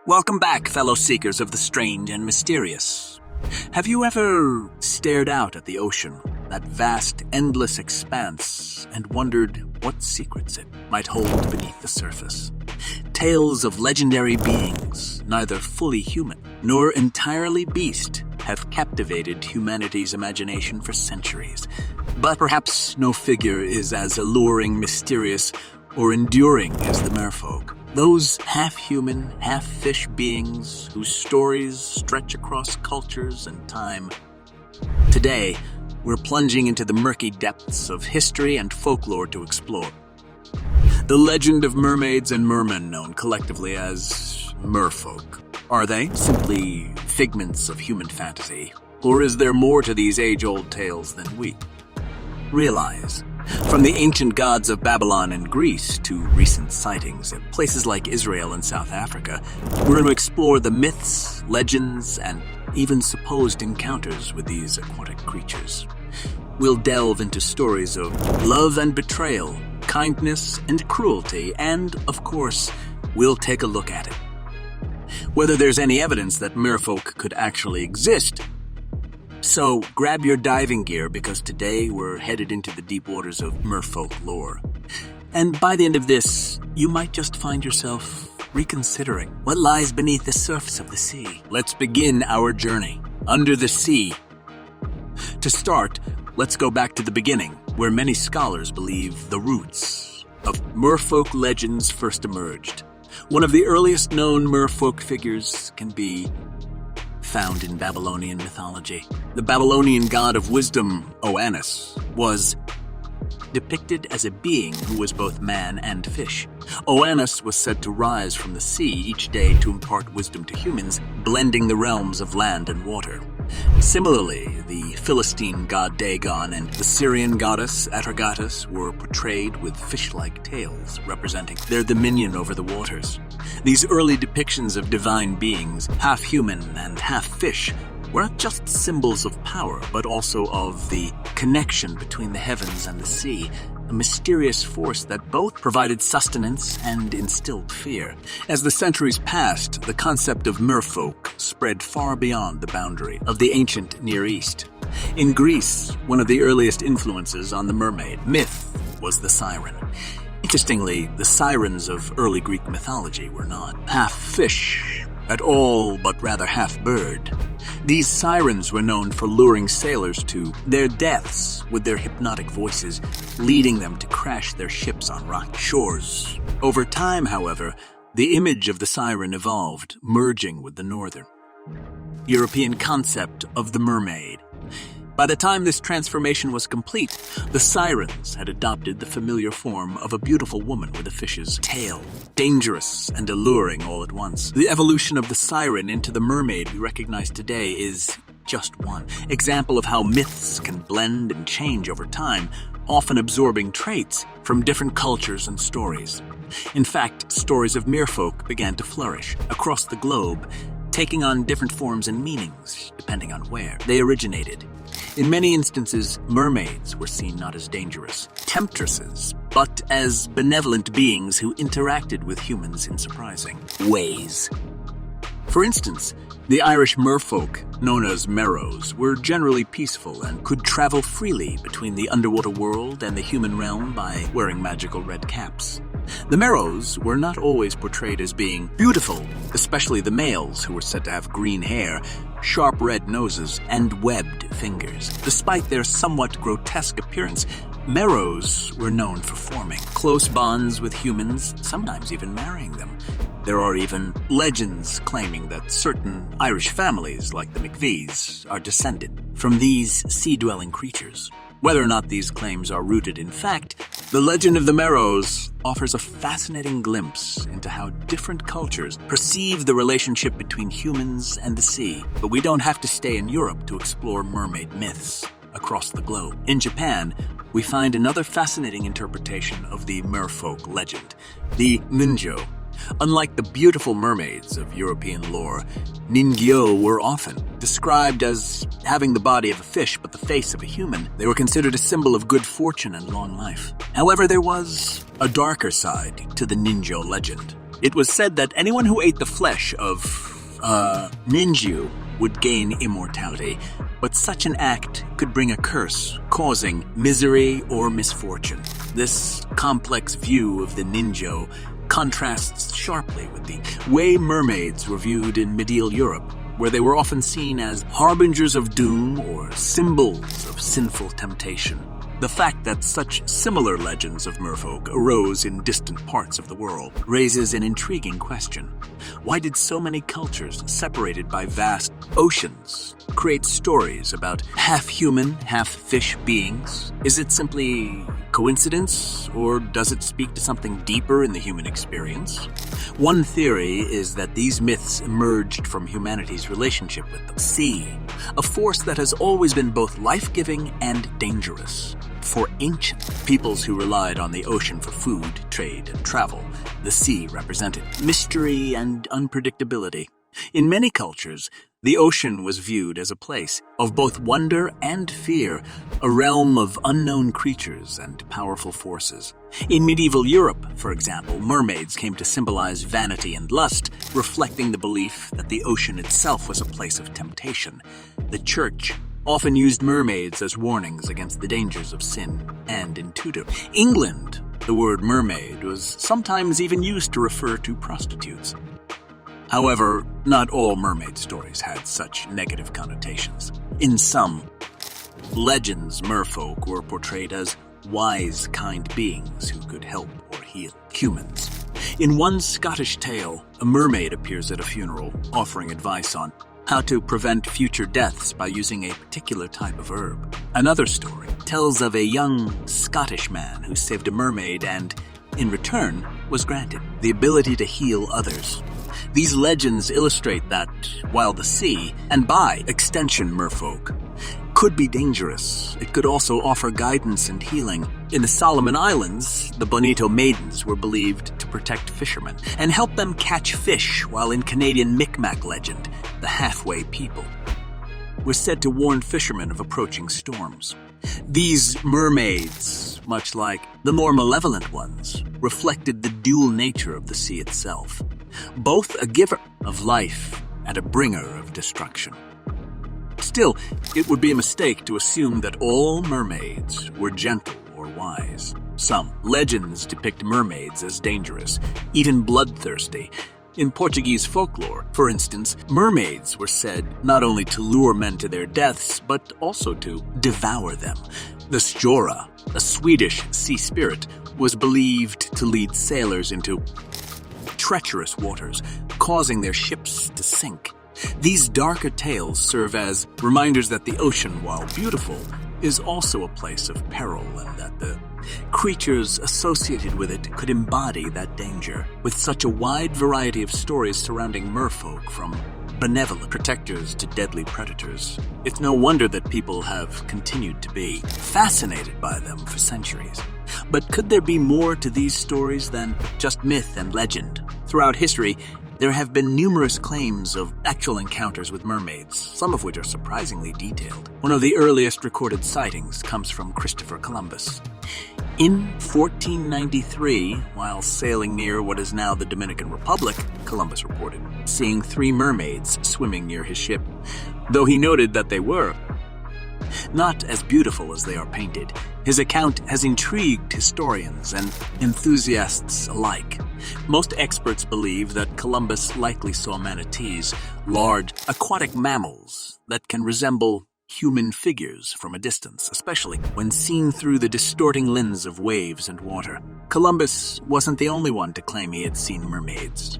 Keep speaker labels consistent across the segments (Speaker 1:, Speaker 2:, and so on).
Speaker 1: Welcome back, fellow seekers of the strange and mysterious. Have you ever stared out at the ocean, that vast, endless expanse, and wondered what secrets it might hold beneath the surface? Tales of legendary beings, neither fully human nor entirely beast, have captivated humanity's imagination for centuries. But perhaps no figure is as alluring, mysterious, or enduring as the merfolk. Those half-human, half-fish beings whose stories stretch across cultures and time. Today, we're plunging into the murky depths of history and folklore to explore. The legend of mermaids and mermen, known collectively as merfolk. Are they simply figments of human fantasy? Or is there more to these age-old tales than we realize? From the ancient gods of Babylon and Greece to recent sightings at places like Israel and South Africa, we're going to explore the myths, legends, and even supposed encounters with these aquatic creatures. We'll delve into stories of love and betrayal, kindness and cruelty, and, of course, we'll take a look at it. Whether there's any evidence that merfolk could actually exist. So grab your diving gear, because today we're headed into the deep waters of merfolk lore. And by the end of this, you might just find yourself reconsidering what lies beneath the surface of the sea. Let's begin our journey under the sea. To start, let's go back to the beginning, where many scholars believe the roots of merfolk legends first emerged. One of the earliest known merfolk figures can be found in Babylonian mythology. The Babylonian god of wisdom, Oannes, was depicted as a being who was both man and fish. Oannes was said to rise from the sea each day to impart wisdom to humans, blending the realms of land and water. Similarly, the Philistine god Dagon and the Syrian goddess Atargatis were portrayed with fish-like tails, representing their dominion over the waters. These early depictions of divine beings, half human and half fish, were not just symbols of power, but also of the connection between the heavens and the sea, a mysterious force that both provided sustenance and instilled fear. As the centuries passed, the concept of merfolk spread far beyond the boundary of the ancient Near East. In Greece, one of the earliest influences on the mermaid myth was the siren. Interestingly, the sirens of early Greek mythology were not half fish at all, but rather half bird. These sirens were known for luring sailors to their deaths with their hypnotic voices, leading them to crash their ships on rocky shores. Over time, however, the image of the siren evolved, merging with the northern European concept of the mermaid. By the time this transformation was complete, the sirens had adopted the familiar form of a beautiful woman with a fish's tail, dangerous and alluring all at once. The evolution of the siren into the mermaid we recognize today is just one example of how myths can blend and change over time, often absorbing traits from different cultures and stories. In fact, stories of merfolk began to flourish across the globe, taking on different forms and meanings depending on where they originated. In many instances, mermaids were seen not as dangerous temptresses, but as benevolent beings who interacted with humans in surprising ways. For instance, the Irish merfolk, known as merrows, were generally peaceful and could travel freely between the underwater world and the human realm by wearing magical red caps. The merrows were not always portrayed as being beautiful, especially the males, who were said to have green hair, sharp red noses, and webbed fingers. Despite their somewhat grotesque appearance, merrows were known for forming close bonds with humans, sometimes even marrying them. There are even legends claiming that certain Irish families, like the McVees, are descended from these sea-dwelling creatures. Whether or not these claims are rooted in fact, the legend of the merrows offers a fascinating glimpse into how different cultures perceive the relationship between humans and the sea. But we don't have to stay in Europe to explore mermaid myths across the globe. In Japan, we find another fascinating interpretation of the merfolk legend, the ninjo. Unlike the beautiful mermaids of European lore, ningyo were often described as having the body of a fish but the face of a human. They were considered a symbol of good fortune and long life. However, there was a darker side to the ninjo legend. It was said that anyone who ate the flesh of, ninju would gain immortality, but such an act could bring a curse, causing misery or misfortune. This complex view of the ninjo contrasts sharply with the way mermaids were viewed in medieval Europe, where they were often seen as harbingers of doom or symbols of sinful temptation. The fact that such similar legends of merfolk arose in distant parts of the world raises an intriguing question. Why did so many cultures, separated by vast oceans, create stories about half-human, half-fish beings? Is it simply coincidence, or does it speak to something deeper in the human experience? One theory is that these myths emerged from humanity's relationship with the sea, a force that has always been both life-giving and dangerous. For ancient peoples who relied on the ocean for food, trade, and travel, the sea represented mystery and unpredictability. In many cultures, the ocean was viewed as a place of both wonder and fear, a realm of unknown creatures and powerful forces. In medieval Europe, for example, mermaids came to symbolize vanity and lust, reflecting the belief that the ocean itself was a place of temptation. The church often used mermaids as warnings against the dangers of sin and in Tudor England, the word mermaid was sometimes even used to refer to prostitutes. However, not all mermaid stories had such negative connotations. In some legends, merfolk were portrayed as wise, kind beings who could help or heal humans. In one Scottish tale, a mermaid appears at a funeral, offering advice on how to prevent future deaths by using a particular type of herb. Another story tells of a young Scottish man who saved a mermaid and, in return, was granted the ability to heal others. These legends illustrate that, while the sea, and by extension merfolk, could be dangerous, it could also offer guidance and healing. In the Solomon Islands, the Bonito Maidens were believed to protect fishermen and help them catch fish, while in Canadian Micmac legend, the halfway people were said to warn fishermen of approaching storms. These mermaids, much like the more malevolent ones, reflected the dual nature of the sea itself, both a giver of life and a bringer of destruction. Still, it would be a mistake to assume that all mermaids were gentle or wise. Some legends depict mermaids as dangerous, even bloodthirsty. In Portuguese folklore, for instance, mermaids were said not only to lure men to their deaths, but also to devour them. The Stjora, a Swedish sea spirit, was believed to lead sailors into treacherous waters, causing their ships to sink. These darker tales serve as reminders that the ocean, while beautiful, is also a place of peril, and that the creatures associated with it could embody that danger. With such a wide variety of stories surrounding merfolk, from benevolent protectors to deadly predators, it's no wonder that people have continued to be fascinated by them for centuries. But could there be more to these stories than just myth and legend? Throughout history, there have been numerous claims of actual encounters with mermaids, some of which are surprisingly detailed. One of the earliest recorded sightings comes from Christopher Columbus. In 1493, while sailing near what is now the Dominican Republic, Columbus reported seeing 3 mermaids swimming near his ship, though he noted that they were not as beautiful as they are painted. His account has intrigued historians and enthusiasts alike. Most experts believe that Columbus likely saw manatees, large aquatic mammals that can resemble human figures from a distance, especially when seen through the distorting lens of waves and water. Columbus wasn't the only one to claim he had seen mermaids.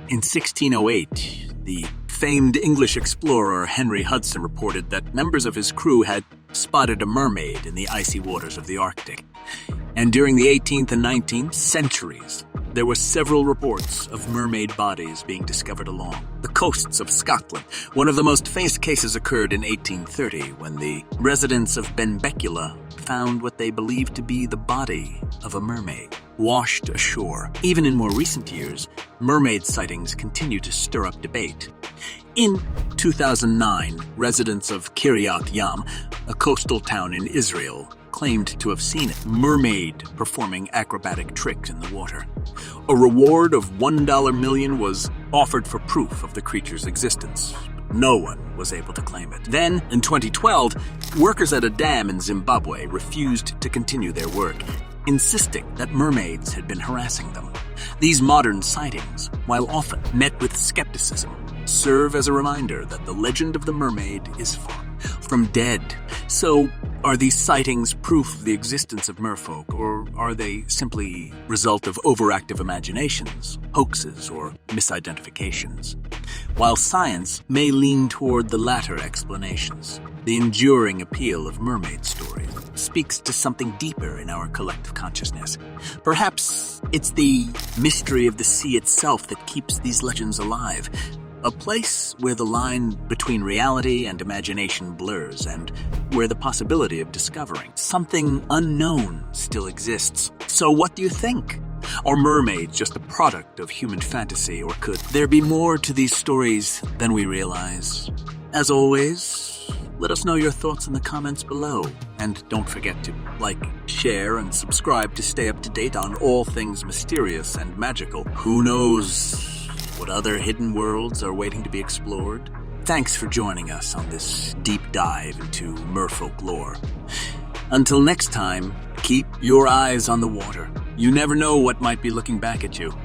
Speaker 1: In 1608, the famed English explorer Henry Hudson reported that members of his crew had spotted a mermaid in the icy waters of the Arctic. And during the 18th and 19th centuries, there were several reports of mermaid bodies being discovered along the coasts of Scotland. One of the most famous cases occurred in 1830 when the residents of Benbecula found what they believed to be the body of a mermaid washed ashore. Even in more recent years, mermaid sightings continue to stir up debate. In 2009, residents of Kiryat Yam, a coastal town in Israel, claimed to have seen it. Mermaid performing acrobatic tricks in the water. A reward of $1 million was offered for proof of the creature's existence. No one was able to claim it. Then, in 2012, workers at a dam in Zimbabwe refused to continue their work, insisting that mermaids had been harassing them. These modern sightings, while often met with skepticism, serve as a reminder that the legend of the mermaid is far from dead. So, are these sightings proof of the existence of merfolk, or are they simply result of overactive imaginations, hoaxes, or misidentifications? While science may lean toward the latter explanations, the enduring appeal of mermaid stories speaks to something deeper in our collective consciousness. Perhaps it's the mystery of the sea itself that keeps these legends alive. A place where the line between reality and imagination blurs, and where the possibility of discovering something unknown still exists. So what do you think? Are mermaids just a product of human fantasy, or could there be more to these stories than we realize? As always, let us know your thoughts in the comments below. And don't forget to like, share, and subscribe to stay up to date on all things mysterious and magical. Who knows what other hidden worlds are waiting to be explored? Thanks for joining us on this deep dive into merfolk lore. Until next time, keep your eyes on the water. You never know what might be looking back at you.